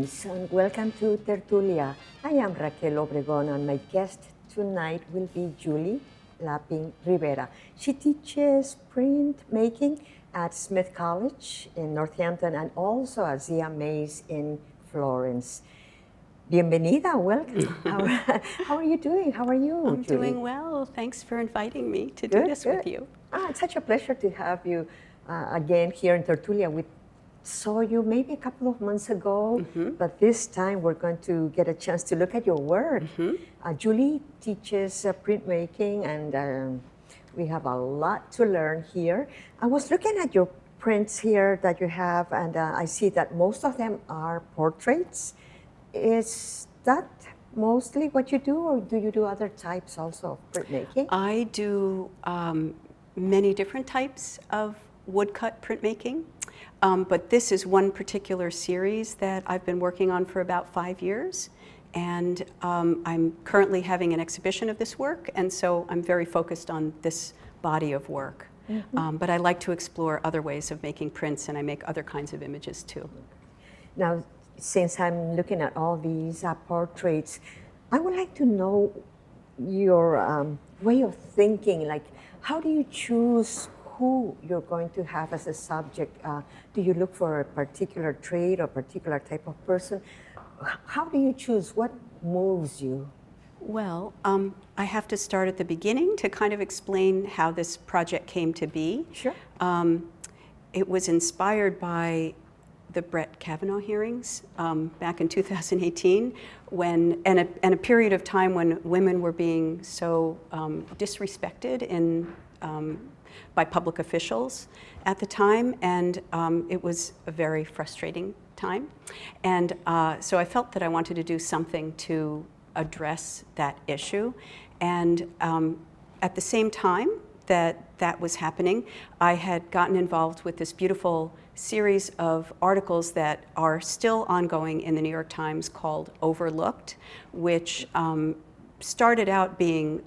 Greetings and welcome to Tertulia. I am Raquel Obregon and my guest tonight will be Julia Lapping Rivera. She teaches printmaking at Smith College in Northampton and also at Zia Mays in Florence. Bienvenida, welcome. How are you doing? How are you, I'm Julie? doing well. Thanks for inviting me to do this with you. It's such a pleasure to have you again here in Tertulia. We saw you maybe a couple of months ago, but this time we're going to get a chance to look at your work. Julie teaches printmaking, and we have a lot to learn here. I was looking at your prints here that you have, and I see that most of them are portraits. Is that mostly what you do, or do you do other types also of printmaking? I do many different types of woodcut printmaking, but this is one particular series that I've been working on for about 5 years, and I'm currently having an exhibition of this work, and so I'm very focused on this body of work. But I like to explore other ways of making prints, and I make other kinds of images too. Now, since I'm looking at all these portraits, I would like to know your way of thinking. Like, how do you choose who you're going to have as a subject? Do you look for a particular trait or particular type of person? How do you choose? What moves you? Well, I have to start at the beginning to kind of explain how this project came to be. Sure. It was inspired by the Brett Kavanaugh hearings back in 2018, and a period of time when women were being so disrespected by public officials at the time, and it was a very frustrating time. And so I felt that I wanted to do something to address that issue. And at the same time that was happening, I had gotten involved with this beautiful series of articles that are still ongoing in the New York Times called Overlooked, which started out being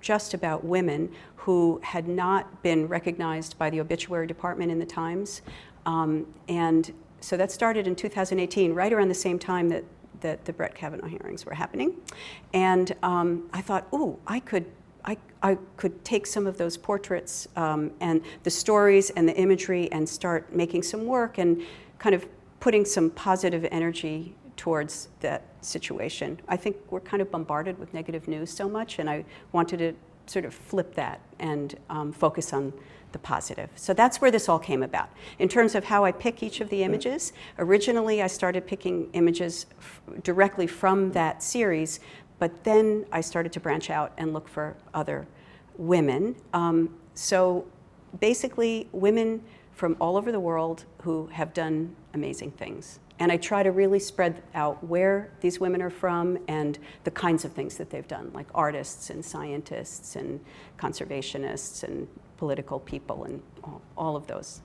just about women who had not been recognized by the obituary department in the Times. And so that started in 2018, right around the same time that the Brett Kavanaugh hearings were happening. And I thought, ooh, I could take some of those portraits and the stories and the imagery and start making some work and kind of putting some positive energy towards that situation. I think we're kind of bombarded with negative news so much, and I wanted to sort of flip that and focus on the positive. So that's where this all came about. In terms of how I pick each of the images, originally I started picking images directly from that series, but then I started to branch out and look for other women. So basically women from all over the world who have done amazing things. And I try to really spread out where these women are from and the kinds of things that they've done, like artists and scientists and conservationists and political people and all of those.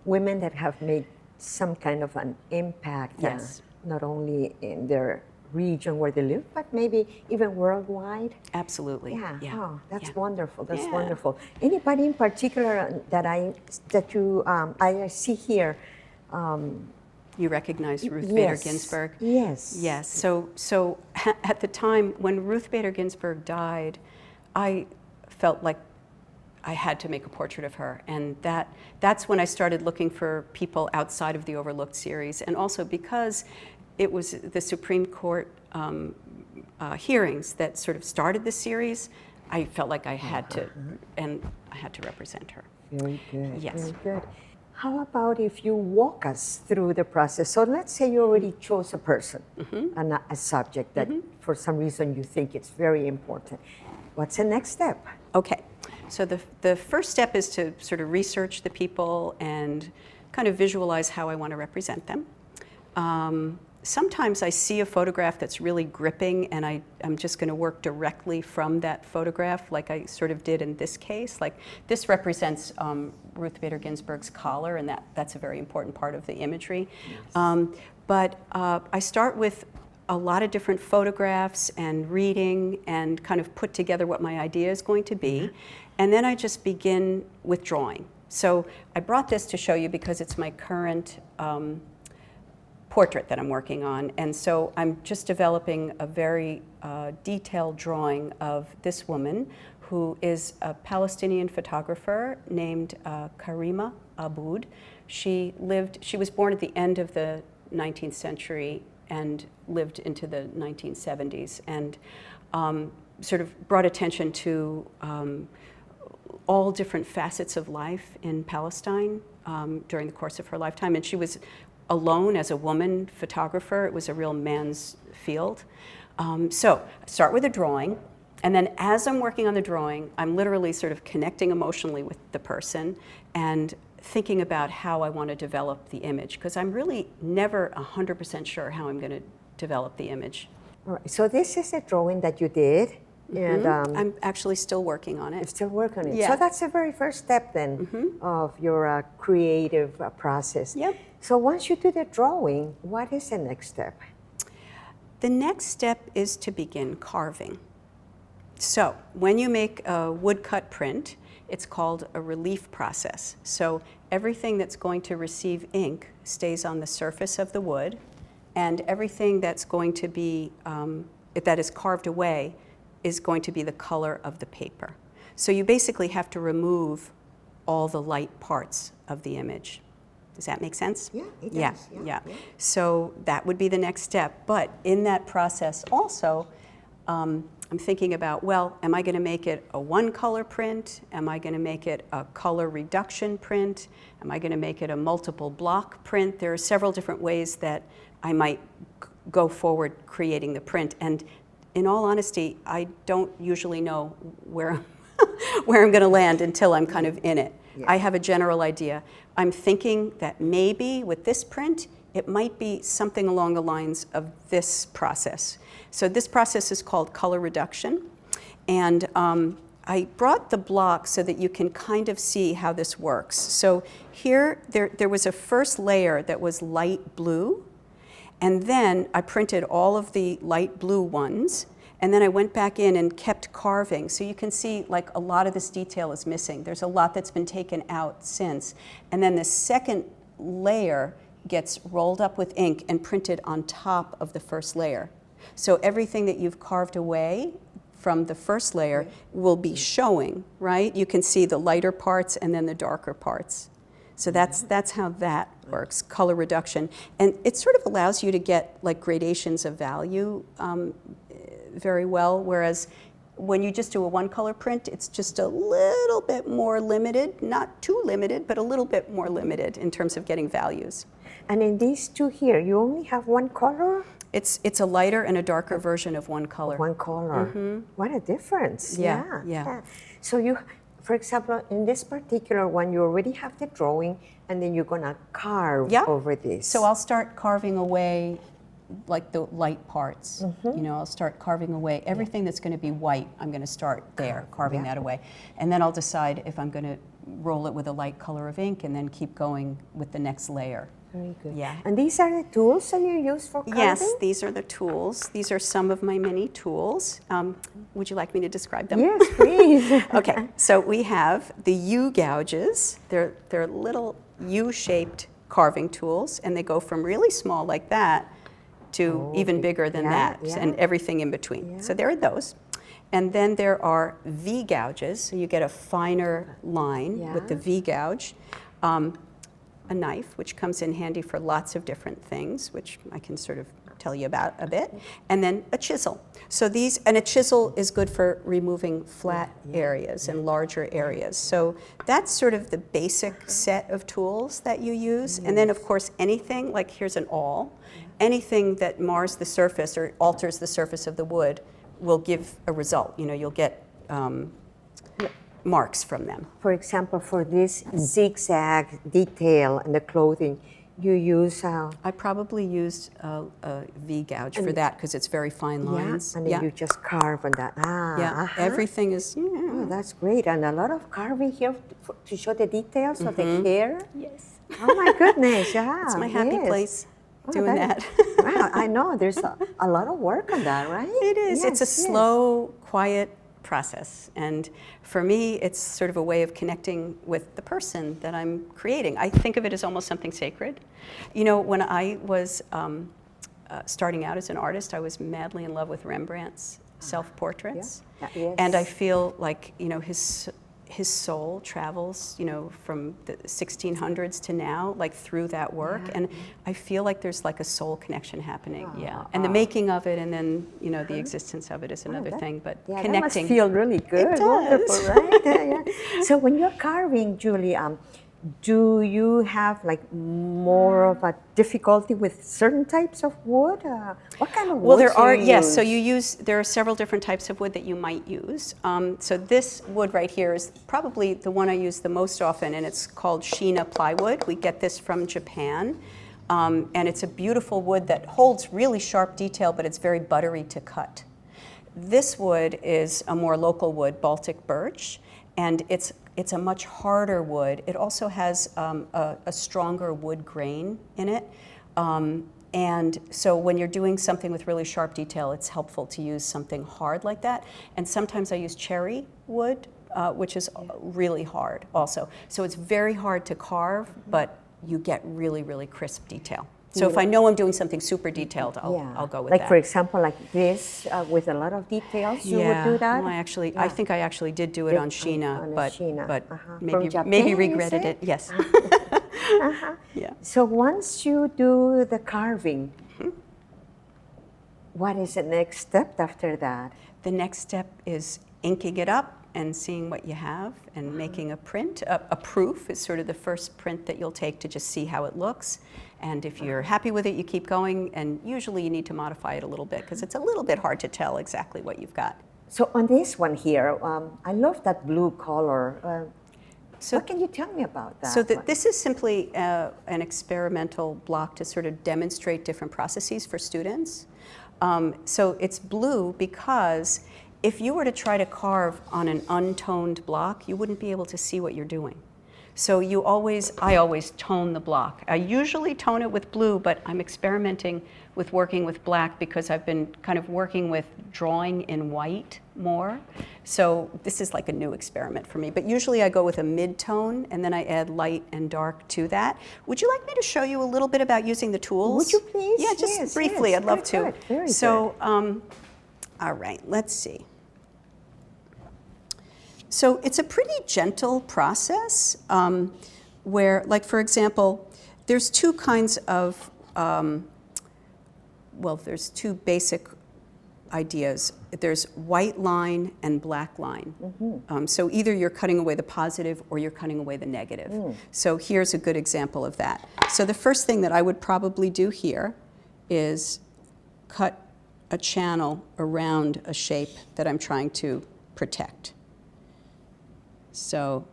Women that have made some kind of an impact, yes. Not only in their region where they live, but maybe even worldwide. Absolutely. Yeah. Yeah. Oh, that's yeah. wonderful. That's yeah. wonderful. Anybody in particular that I see here? You recognize Ruth yes. Bader Ginsburg? Yes. Yes. So at the time when Ruth Bader Ginsburg died, I felt like I had to make a portrait of her, and that's when I started looking for people outside of the Overlooked series, and also because it was the Supreme Court hearings that sort of started the series, I felt like I had to, and I had to represent her. Very good. Yes. Very good. How about if you walk us through the process? So let's say you already chose a person, and a subject that for some reason you think it's very important. What's the next step? Okay. So the first step is to sort of research the people and kind of visualize how I want to represent them. Sometimes I see a photograph that's really gripping, and I'm just going to work directly from that photograph, like I sort of did in this case. Like this represents Ruth Bader Ginsburg's collar, and that's a very important part of the imagery. Yes. But I start with a lot of different photographs and reading and kind of put together what my idea is going to be. And then I just begin with drawing. So I brought this to show you because it's my current portrait that I'm working on. And so I'm just developing a very detailed drawing of this woman who is a Palestinian photographer named Karima Aboud. She was born at the end of the 19th century and lived into the 1970s, and sort of brought attention to all different facets of life in Palestine during the course of her lifetime. And she was alone as a woman photographer. It was a real man's field. So I start with a drawing, and then as I'm working on the drawing, I'm literally sort of connecting emotionally with the person and thinking about how I want to develop the image, because I'm really never 100% sure how I'm going to develop the image. All right. So this is a drawing that you did, and I'm actually still working on it. you're still working on it. Yeah. So that's the very first step then of your creative process. Yep. So once you do the drawing, what is the next step? The next step is to begin carving. So when you make a woodcut print, it's called a relief process. So everything that's going to receive ink stays on the surface of the wood, and everything that's going to be, that is carved away, is going to be the color of the paper. So you basically have to remove all the light parts of the image. Does that make sense? Yeah, it Yeah, does. yeah. So that would be the next step. But in that process also, I'm thinking about, well, am I going to make it a one-color print? Am I going to make it a color reduction print? Am I going to make it a multiple block print? There are several different ways that I might go forward creating the print. And in all honesty, I don't usually know where where I'm going to land until I'm kind of in it. Yeah. I have a general idea. I'm thinking that maybe with this print, it might be something along the lines of this process. So this process is called color reduction. And I brought the block so that you can kind of see how this works. So here, there was a first layer that was light blue. And then I printed all of the light blue ones. And then I went back in and kept carving. So you can see like a lot of this detail is missing. There's a lot that's been taken out since. And then the second layer gets rolled up with ink and printed on top of the first layer. So everything that you've carved away from the first layer will be showing, right? You can see the lighter parts and then the darker parts. So that's how that works, color reduction. And it sort of allows you to get like gradations of value very well, whereas when you just do a one-color print, it's just a little bit more limited, not too limited, but a little bit more limited in terms of getting values. And in these two here, you only have one color? It's a lighter and a darker version of one color. One color. What a difference. Yeah. So you, for example, in this particular one, you already have the drawing, and then you're going to carve over this. So I'll start carving away like the light parts. You know, I'll start carving away everything that's going to be white. I'm going to start there, carving that away. And then I'll decide if I'm going to roll it with a light color of ink and then keep going with the next layer. Very good. Yeah. And these are the tools that you use for carving? Yes, these are the tools. These are some of my many tools. Would you like me to describe them? Yes, please. Okay, so we have the U gouges. They're little U-shaped carving tools, and they go from really small like that to even bigger than that, and everything in between. So there are those. And then there are V gouges, so you get a finer line with the V gouge. A knife, which comes in handy for lots of different things, which I can sort of tell you about a bit, and then a chisel. So these, and a chisel is good for removing flat areas and larger areas. So that's sort of the basic set of tools that you use. And then of course anything, like here's an awl, anything that mars the surface or alters the surface of the wood will give a result. You know, you'll get marks from them. For example, for this zigzag detail in the clothing, you use... I probably used a V gouge for that because it's very fine lines. And then you just carve on that. Everything is... Oh, that's great. And a lot of carving here to show the details of the hair. Yes. Oh my goodness, It's my happy place doing that. Wow, I know. There's a lot of work on that, right? It is. It's a slow, quiet process. And for me, it's sort of a way of connecting with the person that I'm creating. I think of it as almost something sacred. You know, when I was starting out as an artist, I was madly in love with Rembrandt's self-portraits. Yeah. Yes. And I feel like, you know, his soul travels, you know, from the 1600s to now, like through that work. And I feel like there's like a soul connection happening. And the making of it, and then, you know, the existence of it is another thing. But connecting. That must feel really good. It does. Wonderful, right? So when you're carving, Julie, do you have like more of a difficulty with certain types of wood? What kind of wood? Well, there are, use? yes. So there are several different types of wood that you might use. So this wood right here is probably the one I use the most often, and it's called Shina plywood. We get this from Japan, and it's a beautiful wood that holds really sharp detail, but it's very buttery to cut. This wood is a more local wood, Baltic birch, and it's a much harder wood. It also has a stronger wood grain in it. And so when you're doing something with really sharp detail, it's helpful to use something hard like that. And sometimes I use cherry wood, which is really hard also. So it's very hard to carve, but you get really, really crisp detail. So if I know I'm doing something super detailed, I'll go with that. Like for example, like this with a lot of details, you would do that? Well, I think I actually did do it on Shina, but From maybe Japan, regretted it. Yes. Yeah. So once you do the carving, what is the next step after that? The next step is inking it up and seeing what you have and making a print. A proof is sort of the first print that you'll take to just see how it looks. And if you're happy with it, you keep going. And usually you need to modify it a little bit because it's a little bit hard to tell exactly what you've got. So on this one here, I love that blue color. What can you tell me about that? So this is simply an experimental block to sort of demonstrate different processes for students. So it's blue because if you were to try to carve on an untoned block, you wouldn't be able to see what you're doing. So I always tone the block. I usually tone it with blue, but I'm experimenting with working with black because I've been kind of working with drawing in white more. So this is like a new experiment for me. But usually I go with a mid-tone, and then I add light and dark to that. Would you like me to show you a little bit about using the tools? Would you please? Yeah, just briefly. I'd love to. Very good. All right, let's see. So it's a pretty gentle process where, like for example, there's two kinds of, there's two basic ideas. There's white line and black line. So either you're cutting away the positive or you're cutting away the negative. So here's a good example of that. So the first thing that I would probably do here is cut a channel around a shape that I'm trying to protect. So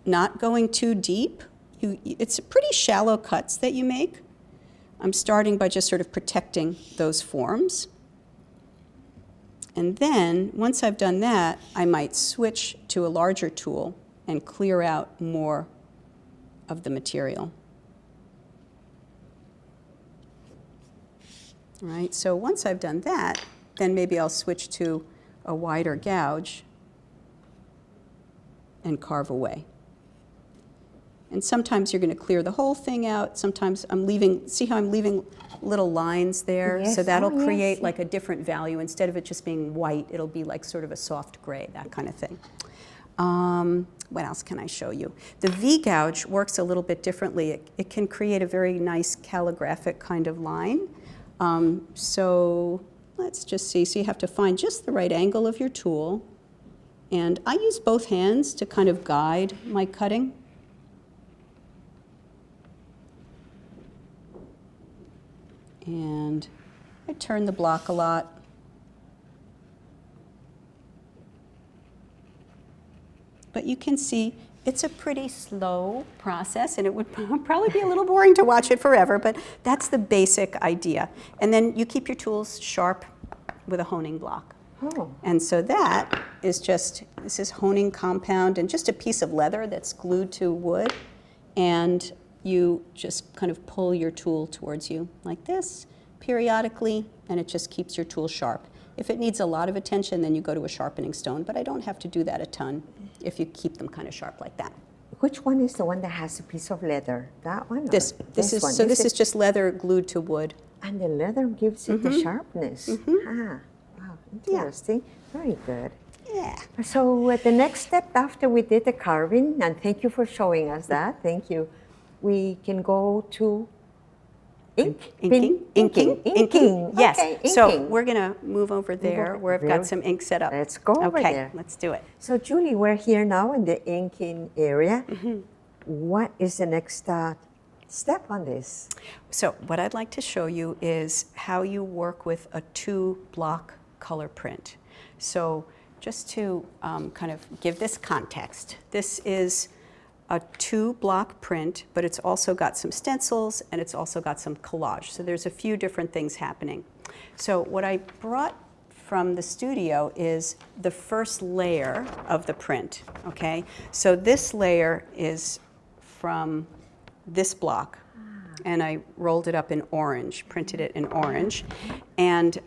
not going too deep. It's pretty shallow cuts that you make. I'm starting by just sort of protecting those forms. And then, once I've done that, I might switch to a larger tool and clear out more of the material. All right, so once I've done that, then maybe I'll switch to a wider gouge and carve away. And sometimes you're going to clear the whole thing out. Sometimes see how I'm leaving little lines there? Yes. So that'll Oh, create yes. like a different value. Instead of it just being white, it'll be like sort of a soft gray, that kind of thing. What else can I show you? The V-gouge works a little bit differently. It can create a very nice calligraphic kind of line. So let's just see. So you have to find just the right angle of your tool. And I use both hands to kind of guide my cutting. And I turn the block a lot. But you can see it's a pretty slow process, and it would probably be a little boring to watch it forever, but that's the basic idea. And then you keep your tools sharp with a honing block. Oh. And so that is this is honing compound and just a piece of leather that's glued to wood. And you just kind of pull your tool towards you like this periodically, and it just keeps your tool sharp. If it needs a lot of attention, then you go to a sharpening stone, but I don't have to do that a ton if you keep them kind of sharp like that. Which one is the one that has a piece of leather? That one? Or This is one? so. This is just leather glued to wood. And the leather gives it the sharpness. Ah, wow, interesting. Very good. Yeah. So the next step after we did the carving, and thank you for showing us that. Thank you. We can go to Inking. Yes. Okay, inking. So we're going to move over there where I've got some ink set up. Let's go over okay, there. let's do it. So Julie, we're here now in the inking area. What is the next step on this? So what I'd like to show you is how you work with a 2-block color print. So just to kind of give this context, this is a 2-block print, but it's also got some stencils and it's also got some collage. So there's a few different things happening. So what I brought from the studio is the first layer of the print, okay? So this layer is from this block, and I rolled it up in orange, printed it in orange. And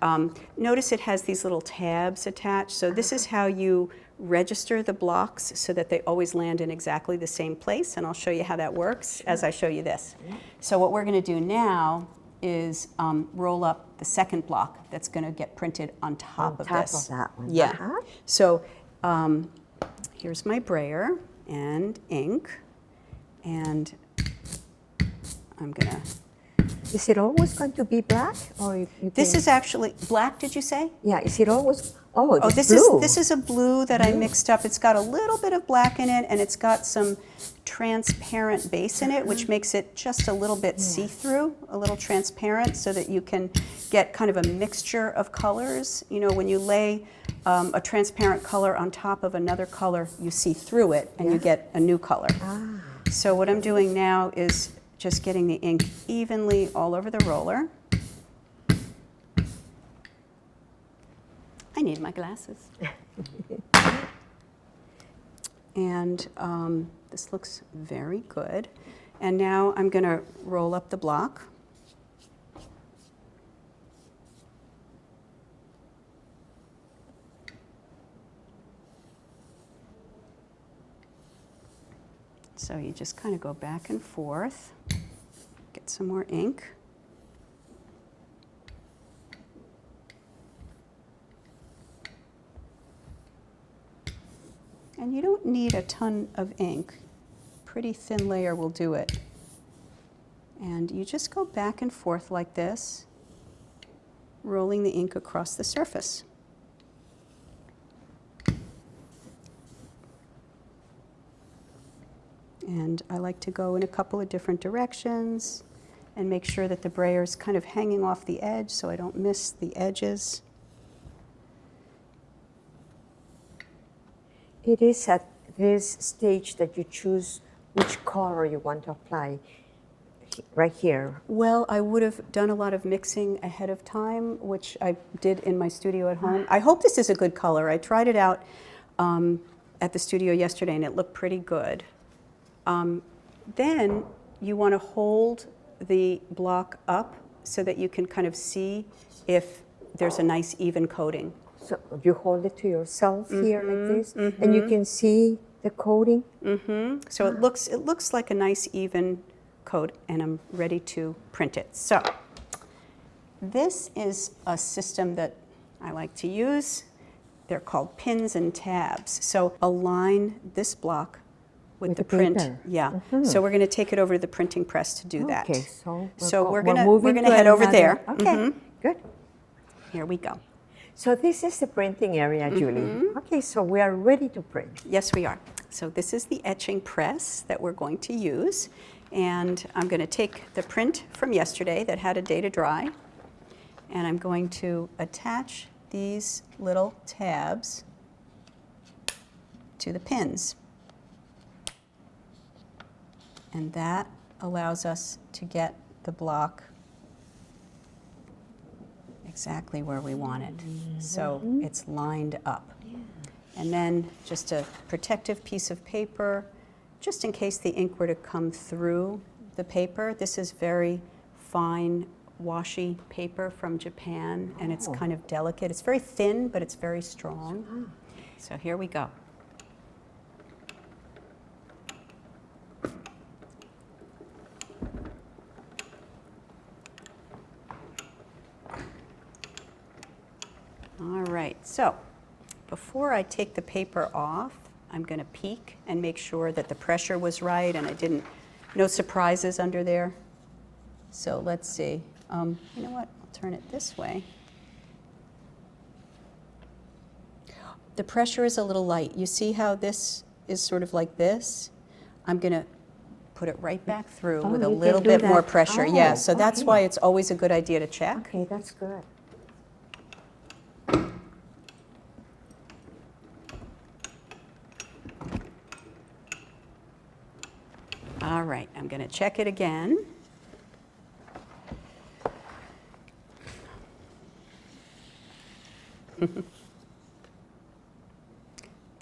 notice it has these little tabs attached. So this is how you register the blocks so that they always land in exactly the same place, and I'll show you how that works as I show you this. So what we're going to do now is roll up the second block that's going to get printed on top of this. Of that one. Yeah. So here's my brayer and ink, and I'm going to... Is it always going to be black, or you This is actually black, did you say? Yeah, is it always... Oh, Oh, this is a blue that I mixed up. It's got a little bit of black in it, and it's got some transparent base in it, which makes it just a little bit see-through, a little transparent, so that you can get kind of a mixture of colors. You know, when you lay a transparent color on top of another color, you see through it, and you get a new color. So what I'm doing now is just getting the ink evenly all over the roller. I need my glasses. And this looks very good. And now I'm going to roll up the block. So you just kind of go back and forth, get some more ink. And you don't need a ton of ink. Pretty thin layer will do it. And you just go back and forth like this, rolling the ink across the surface. And I like to go in a couple of different directions and make sure that the brayer's kind of hanging off the edge so I don't miss the edges. It is at this stage that you choose which color you want to apply, right here. Well, I would have done a lot of mixing ahead of time, which I did in my studio at home. I hope this is a good color. I tried it out at the studio yesterday, and it looked pretty good. Then you want to hold the block up so that you can kind of see if there's a nice even coating. So you hold it to yourself here like this, and you can see the coating. So it looks like a nice even coat, and I'm ready to print it. So this is a system that I like to use. They're called pins and tabs. So align this block with the print. paper. Yeah. So we're going to take it over to the printing press to do that. Okay, So we're gonna moving head over another- there. Okay, good. Here we go. So this is the printing area, Julie. Okay, so we are ready to print. Yes, we are. So this is the etching press that we're going to use. And I'm going to take the print from yesterday that had a day to dry, and I'm going to attach these little tabs to the pins. And that allows us to get the block exactly where we want it. So it's lined up. And then just a protective piece of paper, just in case the ink were to come through the paper. This is very fine washi paper from Japan, and it's kind of delicate. It's very thin, but it's very strong. So here we go. All right, so before I take the paper off, I'm going to peek and make sure that the pressure was right and no surprises under there. So let's see. You know what? I'll turn it this way. The pressure is a little light. You see how this is sort of like this? I'm going to put it right back through with a little bit more pressure. Yeah, so that's why it's always a good idea to check. Okay, that's good. All right, I'm going to check it again.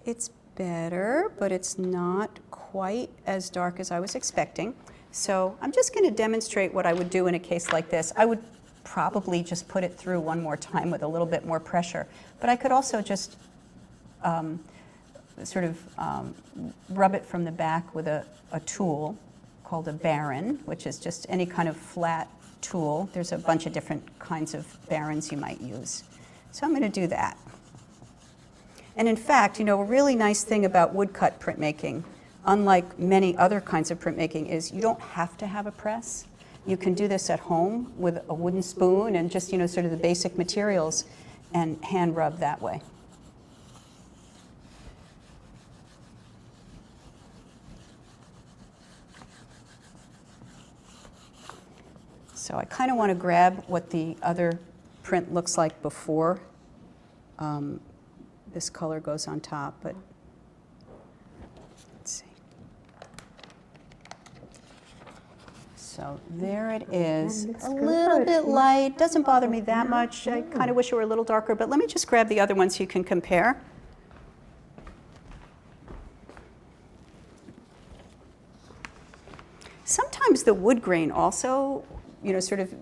It's better, but it's not quite as dark as I was expecting. So I'm just going to demonstrate what I would do in a case like this. I would probably just put it through one more time with a little bit more pressure. But I could also just rub it from the back with a tool called a baron, which is just any kind of flat tool. There's a bunch of different kinds of barons you might use. So I'm going to do that. And in fact, a really nice thing about woodcut printmaking, unlike many other kinds of printmaking, is you don't have to have a press. You can do this at home with a wooden spoon and just, sort of the basic materials and hand rub that way. So I kind of want to grab what the other print looks like before this color goes on top, but let's see. So there it is, a little bit light, doesn't bother me that much. I kind of wish it were a little darker, but let me just grab the other one so you can compare. Sometimes the wood grain also sort of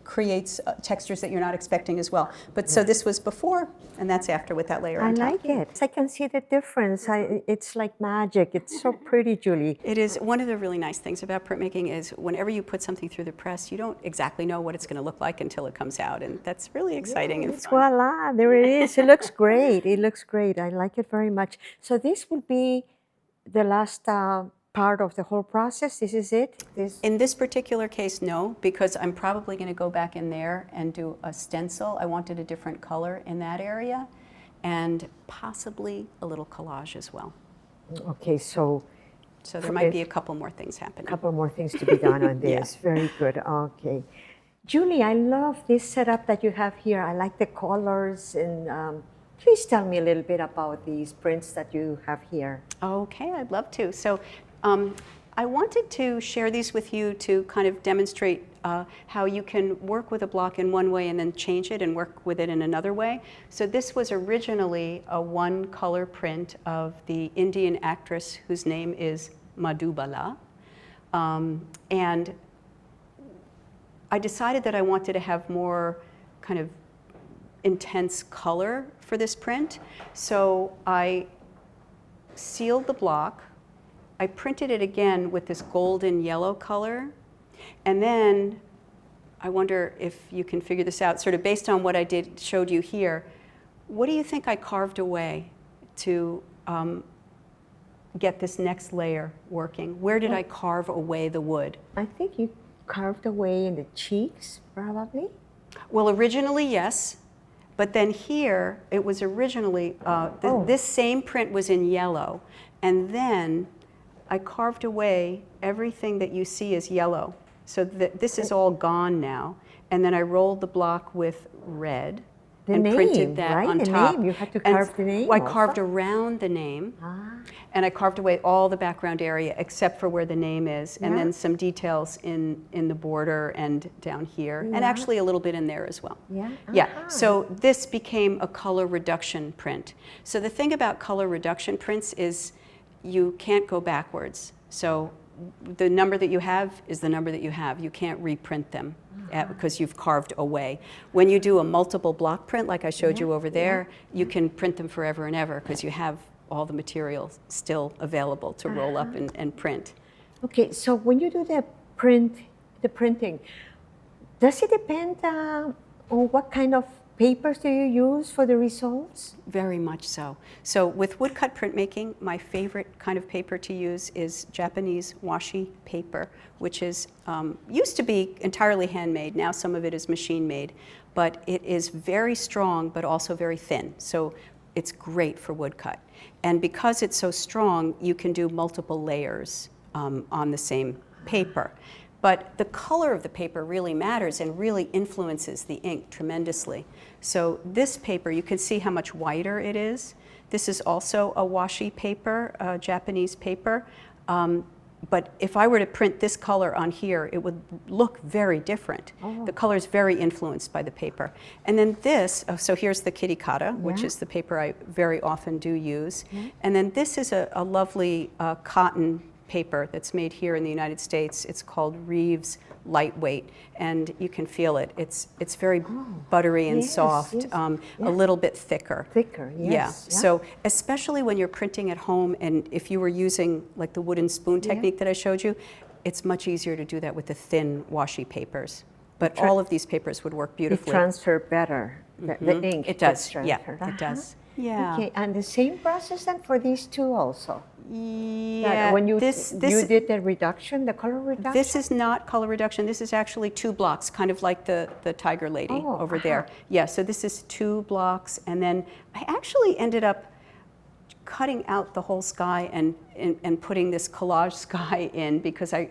creates textures that you're not expecting as well. But so this was before, and that's after with that layer on top. I like it. I can see the difference. It's like magic. It's so pretty, Julie. It is. One of the really nice things about printmaking is whenever you put something through the press, you don't exactly know what it's going to look like until it comes out, and that's really exciting and fun. Voila, there it is. It looks great. It looks great. I like it very much. So this will be the last part of the whole process? This is it? In this particular case, no, because I'm probably going to go back in there and do a stencil. I wanted a different color in that area, and possibly a little collage as well. Okay, so there might be a couple more things happening. A couple more things to be done on this. Yeah. Very good. Okay. Julie, I love this setup that you have here. I like the colors, and please tell me a little bit about these prints that you have here. Okay, I'd love to. So I wanted to share these with you to kind of demonstrate how you can work with a block in one way and then change it and work with it in another way. So this was originally a one-color print of the Indian actress whose name is Madhubala. And I decided that I wanted to have more kind of intense color for this print. So I sealed the block. I printed it again with this golden yellow color, and then I wonder if you can figure this out, sort of based on what I showed you here. What do you think I carved away to get this next layer working? Where did I carve away the wood? I think you carved away in the cheeks, probably? Well, originally, yes. But then here, it was originally, this same print was in yellow, and then I carved away everything that you see as yellow. So this is all gone now. And then I rolled the block with red and printed that on top. The name, you had to carve the name. I carved around the name, and I carved away all the background area except for where the name is, and then some details in the border and down here, and actually a little bit in there as well. So this became a color reduction print. So the thing about color reduction prints is you can't go backwards. So the number that you have is the number that you have. You can't reprint them because you've carved away. When you do a multiple block print, like I showed you over there, you can print them forever and ever because you have all the material still available to roll up and print. Okay, so when you do the printing, does it depend on what kind of papers do you use for the results? Very much so. So with woodcut printmaking, my favorite kind of paper to use is Japanese washi paper, which is used to be entirely handmade. Now some of it is machine made, but it is very strong, but also very thin. So it's great for woodcut. And because it's so strong, you can do multiple layers on the same paper. But the color of the paper really matters and really influences the ink tremendously. So this paper, you can see how much whiter it is. This is also a washi paper, a Japanese paper. But if I were to print this color on here, it would look very different. The color is very influenced by the paper. And then this, so here's the Kirikata, which is the paper I very often do use. And then this is a lovely cotton paper that's made here in the United States. It's called Reeves Lightweight, and you can feel it. It's very buttery and soft, a little bit thicker. Thicker, yes. Yeah. So especially when you're printing at home, and if you were using like the wooden spoon technique that I showed you, it's much easier to do that with the thin washi papers. But all of these papers would work beautifully. It transfer better, the ink. It does, gets yeah, transferred. it does. Yeah. Okay, and the same process then for these two also? Yeah, when you did the reduction, the color reduction? This is not color reduction. This is actually 2 blocks, kind of like the tiger lady over there. Yeah, so this is 2 blocks, and then I actually ended up cutting out the whole sky and putting this collage sky in because I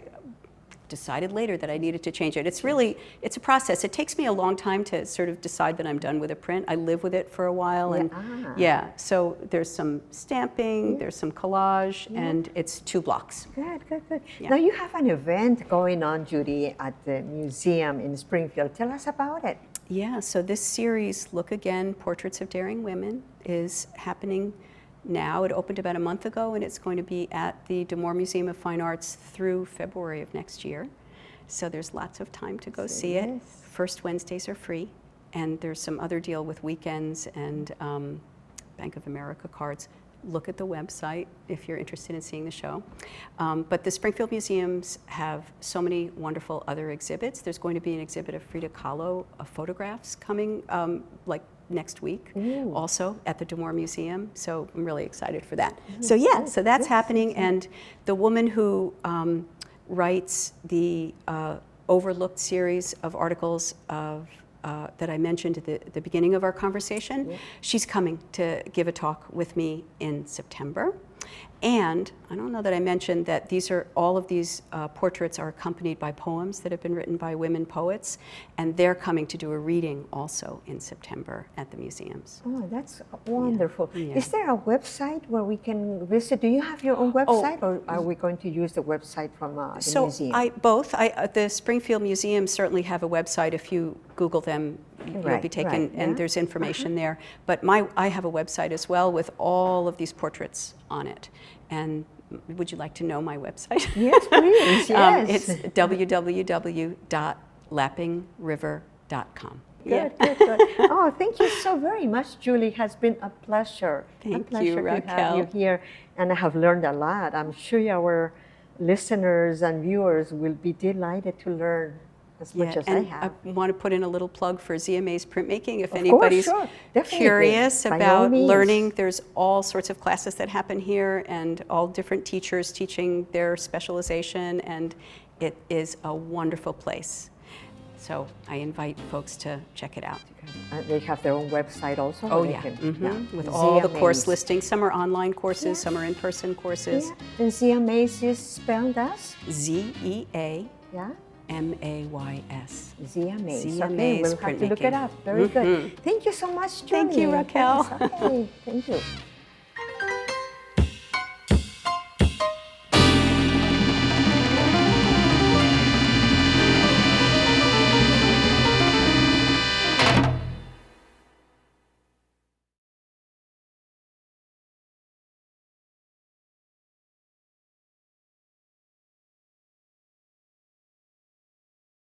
decided later that I needed to change it. It's a process. It takes me a long time to sort of decide that I'm done with a print. I live with it for a while, and so there's some stamping, there's some collage, and it's 2 blocks. Good. Yeah. Now you have an event going on, Judy, at the museum in Springfield. Tell us about it. Yeah, so this series, Look Again, Portraits of Daring Women, is happening now. It opened about a month ago, and it's going to be at the D'Amour Museum of Fine Arts through February of next year. So there's lots of time to go see it. First Wednesdays are free, and there's some other deal with weekends and Bank of America cards. Look at the website if you're interested in seeing the show. But the Springfield Museums have so many wonderful other exhibits. There's going to be an exhibit of Frida Kahlo photographs coming like next week, also at the D'Amour Museum. So I'm really excited for that. So yeah, so that's happening. And the woman who writes the overlooked series of articles that I mentioned at the beginning of our conversation, she's coming to give a talk with me in September. And I don't know that I mentioned that all of these portraits are accompanied by poems that have been written by women poets, and they're coming to do a reading also in September at the museums. Oh, that's wonderful. Yeah. Is there a website where we can visit? Do you have your own website, or are we going to use the website from the museum? Both. The Springfield Museums certainly have a website. If you Google them, you'll be taken, and there's information there. But I have a website as well with all of these portraits on it. And would you like to know my website? Yes, please. Yes. It's www.lappingriver.com. Good. Oh, thank you so very much, Julie. It has been a pleasure. Thank you, Raquel. To have you here, and I have learned a lot. I'm sure our listeners and viewers will be delighted to learn as much as I have. I want to put in a little plug for ZMA's Printmaking. If Of anybody's course, curious By all about means. learning, there's all sorts of classes that happen here and all different teachers teaching their specialization, and it is a wonderful place. So I invite folks to check it out. They have their own website also? Oh, yeah. With all the course ZMAs. listings. Some are online courses, some are in-person courses. Yeah. And ZMAs is spelled as? ZEAMAYS. ZMAs. ZMAs Okay, we'll have to look it Printmaking. up. Very good. Thank you so much, Julie. Thank you, Raquel. Okay, thank you.